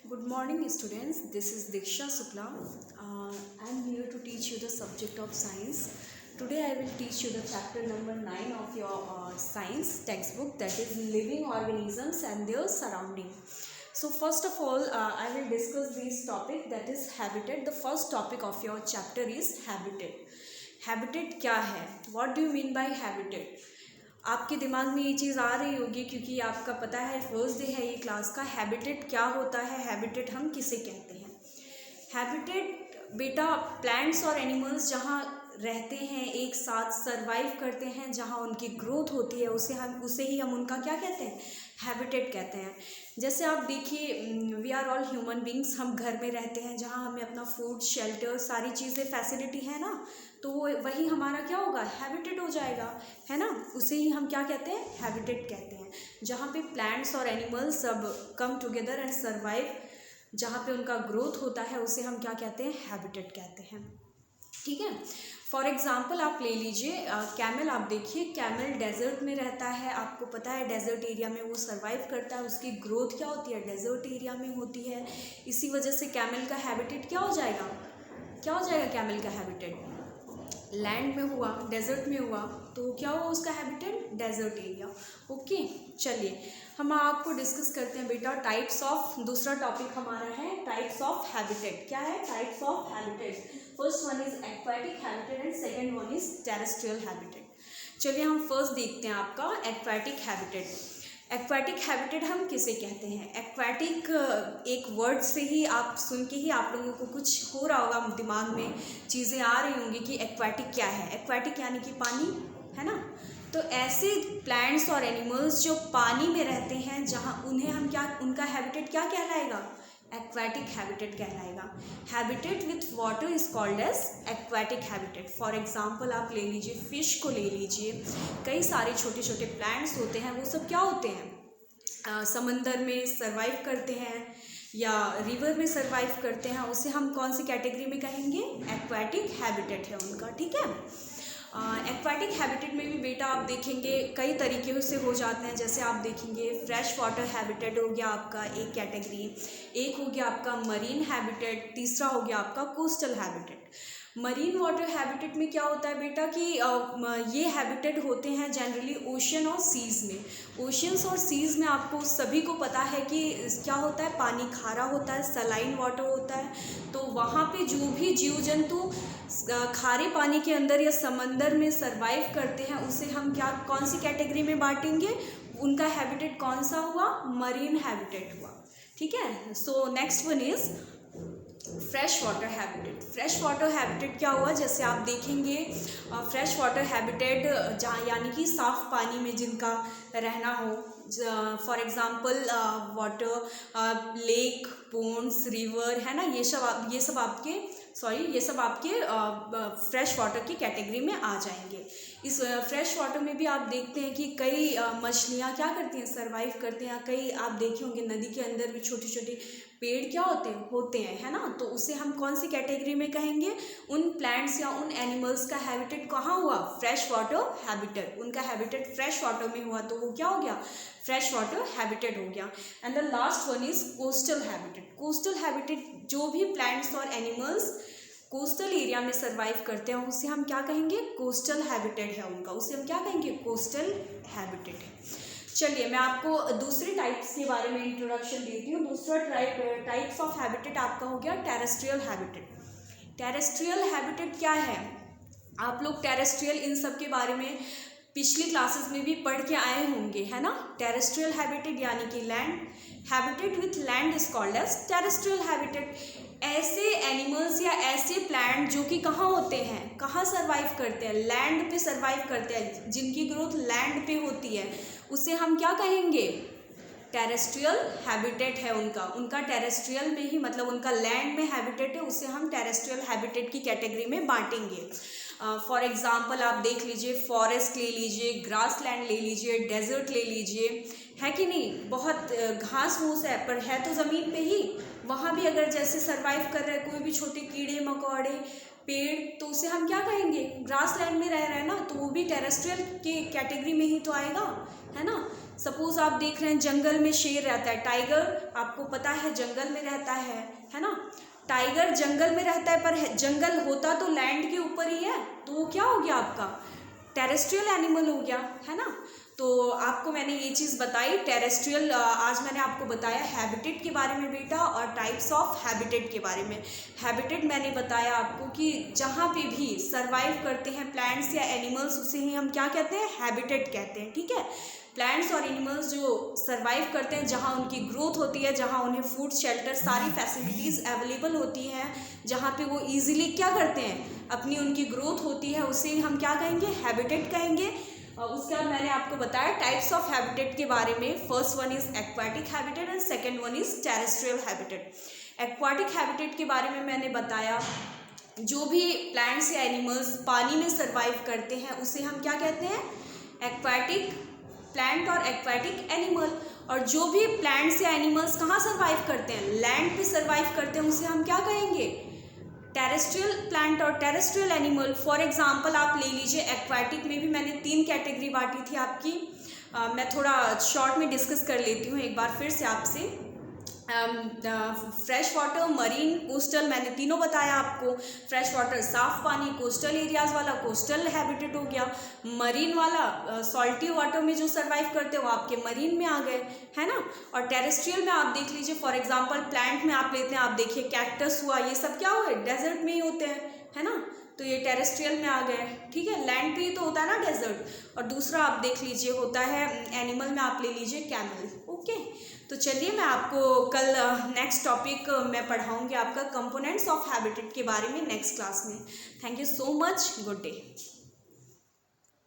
Good morning, students. This is Diksha Sukla. I am here to teach you the subject of science. Today, I will teach you the chapter number 9 of your science textbook, that is living organisms and their surrounding. So, first of all, I will discuss this topic, that is habitat. The first topic of your chapter is habitat. Habitat क्या है? What do you mean by habitat? आपके दिमाग में ये चीज़ आ रही होगी क्योंकि आपका पता है फर्स्ट डे है ये क्लास का। हैबिटेट क्या होता है, हैबिटेट हम किसे कहते हैं? हैबिटेट बेटा प्लांट्स और एनिमल्स जहाँ रहते हैं, एक साथ सरवाइव करते हैं, जहाँ उनकी ग्रोथ होती है उसे ही हम उनका क्या कहते हैं, हैबिटेट कहते हैं। जैसे आप देखिए, we are all human beings, हम घर में रहते हैं जहाँ हमें अपना फूड, शेल्टर, सारी चीज़ें फैसिलिटी है ना, तो वही हमारा क्या होगा, हैबिटेट हो जाएगा, है ना। उसे ही हम क्या कहते हैं, हैबिटेट कहते हैं। जहाँ पे प्लांट्स और एनिमल्स सब कम टुगेदर एंड सर्वाइव, जहाँ पे उनका ग्रोथ होता है, उसे हम क्या कहते हैं, हैबिटेट कहते हैं। ठीक है। फॉर एग्जाम्पल आप ले लीजिए कैमल। आप देखिए, कैमल डेजर्ट में रहता है, आपको पता है डेजर्ट एरिया में वो सर्वाइव करता है, उसकी ग्रोथ क्या होती है, डेजर्ट एरिया में होती है। इसी वजह से कैमल का हैबिटेट क्या हो जाएगा, क्या हो जाएगा, कैमल का हैबिटेट लैंड में हुआ, डेजर्ट में हुआ, तो क्या हुआ उसका हैबिटेट, डेजर्ट एरिया। ओके, चलिए हम आपको डिस्कस करते हैं बेटा टाइप्स ऑफ, दूसरा टॉपिक हमारा है टाइप्स ऑफ हैबिटेट। क्या है, types of habitat. First one is aquatic habitat and second one is terrestrial habitat. चलिए हम फर्स्ट देखते हैं आपका एक्वाटिक हैबिटेट। एक्वाटिक हैबिटेट हम किसे कहते हैं? एक्वाटिक एक वर्ड से ही आप सुन के ही आप लोगों को कुछ हो रहा होगा, दिमाग में चीज़ें आ रही होंगी कि एक्वाटिक क्या है। एक्वाटिक यानी कि पानी, है ना। तो ऐसे प्लांट्स और एनिमल्स जो पानी में रहते हैं, जहाँ उन्हें हम क्या, उनका हैबिटेट क्या कहलाएगा, एक्वाटिक हैबिटेट कहलाएगा। Habitat with water is called as aquatic habitat. For example आप ले लीजिए, फिश को ले लीजिए, कई सारे छोटे छोटे प्लांट्स होते हैं, वो सब क्या होते हैं, समंदर में सर्वाइव करते हैं या रिवर में सर्वाइव करते हैं, उसे हम कौन सी कैटेगरी में कहेंगे, एक्वाटिक हैबिटेट है उनका। ठीक है। एक्वाटिक हैबिटेट में भी बेटा आप देखेंगे कई तरीके से हो जाते हैं। जैसे आप देखेंगे फ्रेश वाटर हैबिटेट हो गया आपका एक कैटेगरी, एक हो गया आपका मरीन हैबिटेट, तीसरा हो गया आपका coastal habitat. Marine water habitat में क्या होता है बेटा कि ये हैबिटेट होते हैं जनरली ओशन और सीज़ में। ओशंस और सीज़ में आपको सभी को पता है कि क्या होता है, पानी खारा होता है, सलाइन वाटर होता है। तो वहाँ पे जो भी जीव जंतु खारे पानी के अंदर या समंदर में सरवाइव करते हैं, उसे हम क्या, कौन सी कैटेगरी में बांटेंगे, उनका हैबिटेट कौन सा हुआ, मरीन हैबिटेट हुआ। ठीक है। So next one is fresh water habitat. Fresh water habitat क्या हुआ, जैसे आप देखेंगे फ्रेश वाटर हैबिटेट जहाँ यानी कि साफ पानी में जिनका रहना हो, for example water, lake, ponds, river, है ना, ये सब आपके फ्रेश वाटर की कैटेगरी में आ जाएंगे। इस फ्रेश वाटर में भी आप देखते हैं कि कई मछलियाँ क्या करती हैं, सर्वाइव करते हैं। कई आप देखे होंगे नदी के अंदर भी छोटे छोटे पेड़ क्या होते हैं, है ना। तो उसे हम कौन सी कैटेगरी में कहेंगे, उन प्लांट्स या उन एनिमल्स का हैबिटेट कहाँ हुआ, फ्रेश वाटर हैबिटेट। उनका हैबिटेट फ्रेश वाटर में हुआ तो वो क्या हो गया, फ्रेश वाटर हैबिटेट हो गया। And the last one is coastal habitat. Coastal habitat जो भी प्लांट्स और एनिमल्स कोस्टल एरिया में सर्वाइव करते हैं, उसे हम क्या कहेंगे, कोस्टल हैबिटेट है उनका, उसे हम क्या कहेंगे, कोस्टल हैबिटेट है। चलिए मैं आपको दूसरे टाइप्स के बारे में इंट्रोडक्शन देती हूँ। दूसरा टाइप्स ऑफ हैबिटेट आपका हो गया टेरेस्ट्रियल हैबिटेट। टेरेस्ट्रियल हैबिटेट क्या है, आप लोग टेरेस्ट्रियल इन सब के बारे में पिछली क्लासेस में भी पढ़ के आए होंगे, है ना। टेरेस्ट्रियल हैबिटेट यानी कि land, habitat with land is called as terrestrial habitat. ऐसे एनिमल्स या ऐसे प्लांट जो कि कहाँ होते हैं, कहाँ सर्वाइव करते हैं, लैंड पे सर्वाइव करते हैं, जिनकी ग्रोथ लैंड पे होती है, उसे हम क्या कहेंगे, टेरेस्ट्रियल हैबिटेट है उनका टेरेस्ट्रियल में ही, मतलब उनका लैंड में हैबिटेट है, उसे हम टेरेस्ट्रियल हैबिटेट की कैटेगरी में बांटेंगे। फॉर एग्जांपल आप देख लीजिए, फॉरेस्ट ले लीजिए, ग्रास लैंड ले लीजिए, डेजर्ट ले लीजिए, है कि नहीं, बहुत घास फूस है पर है तो ज़मीन पे ही, वहाँ भी अगर जैसे सरवाइव कर रहे हैं कोई भी छोटे कीड़े मकोड़े पेड़, तो उसे हम क्या कहेंगे, ग्रास लैंड में रह रहे हैं ना, तो वो भी टेरेस्ट्रियल के कैटेगरी में ही तो आएगा, है ना। सपोज आप देख रहे हैं जंगल में शेर रहता है, टाइगर आपको पता है जंगल में रहता है ना। टाइगर जंगल में रहता है पर जंगल होता तो लैंड के ऊपर ही है, तो वो क्या हो गया आपका टेरेस्ट्रियल एनिमल हो गया, है ना। तो आपको मैंने ये चीज़ बताई टेरेस्ट्रियल, आज मैंने आपको बताया हैबिटेट के बारे में बेटा, और टाइप्स ऑफ हैबिटेट के बारे में। हैबिटेट मैंने बताया आपको कि जहाँ पे भी सरवाइव करते हैं प्लांट्स या एनिमल्स, उसे ही हम क्या कहते हैं, हैबिटेट कहते हैं, ठीक है। प्लांट्स और एनिमल्स जो सरवाइव करते हैं, जहाँ उनकी ग्रोथ होती है, जहाँ उन्हें फूड शेल्टर सारी फैसिलिटीज़ अवेलेबल होती हैं, जहाँ पे वो इजीली क्या करते हैं, अपनी उनकी ग्रोथ होती है, उसे हम क्या कहेंगे, हैबिटेट कहेंगे। उसके बाद मैंने आपको बताया टाइप्स ऑफ हैबिटेट के बारे में। First one is aquatic habitat and second one is terrestrial habitat. Aquatic habitat के बारे में मैंने बताया जो भी प्लांट्स या एनिमल्स पानी में सरवाइव करते हैं उसे हम क्या कहते हैं, एक्वाटिक प्लांट और एक्वाटिक एनिमल। और जो भी प्लांट्स या एनिमल्स कहाँ सरवाइव करते हैं, लैंड पे सरवाइव करते हैं, उसे हम क्या कहेंगे, टेरेस्ट्रियल प्लांट और टेरेस्ट्रियल एनिमल। फॉर एग्जांपल आप ले लीजिए, एक्वाटिक में भी मैंने 3 कैटेगरी बांटी थी आपकी। मैं थोड़ा शॉर्ट में डिस्कस कर लेती हूँ एक बार फिर से आपसे। फ्रेश वाटर, मरीन, कोस्टल, मैंने तीनों बताया आपको। फ्रेश वाटर साफ पानी, कोस्टल एरियाज़ वाला कोस्टल हैबिटेट हो गया, मरीन वाला सॉल्टी वाटर में जो सरवाइव करते हो आपके मरीन में आ गए, है ना। और टेरेस्ट्रियल में आप देख लीजिए, फॉर एग्जांपल प्लांट में आप लेते हैं, आप देखिए कैक्टस हुआ, ये सब क्या हुए, डेजर्ट में ही होते हैं, है ना, तो ये टेरेस्ट्रियल में आ गए, ठीक है। लैंड पे ही तो होता है ना डेजर्ट। और दूसरा आप देख लीजिए होता है एनिमल में, आप ले लीजिए कैमल, ओके। तो चलिए मैं आपको कल नेक्स्ट टॉपिक मैं पढ़ाऊँगी आपका कंपोनेंट्स ऑफ हैबिटेट के बारे में नेक्स्ट क्लास में। Thank you so much, good day.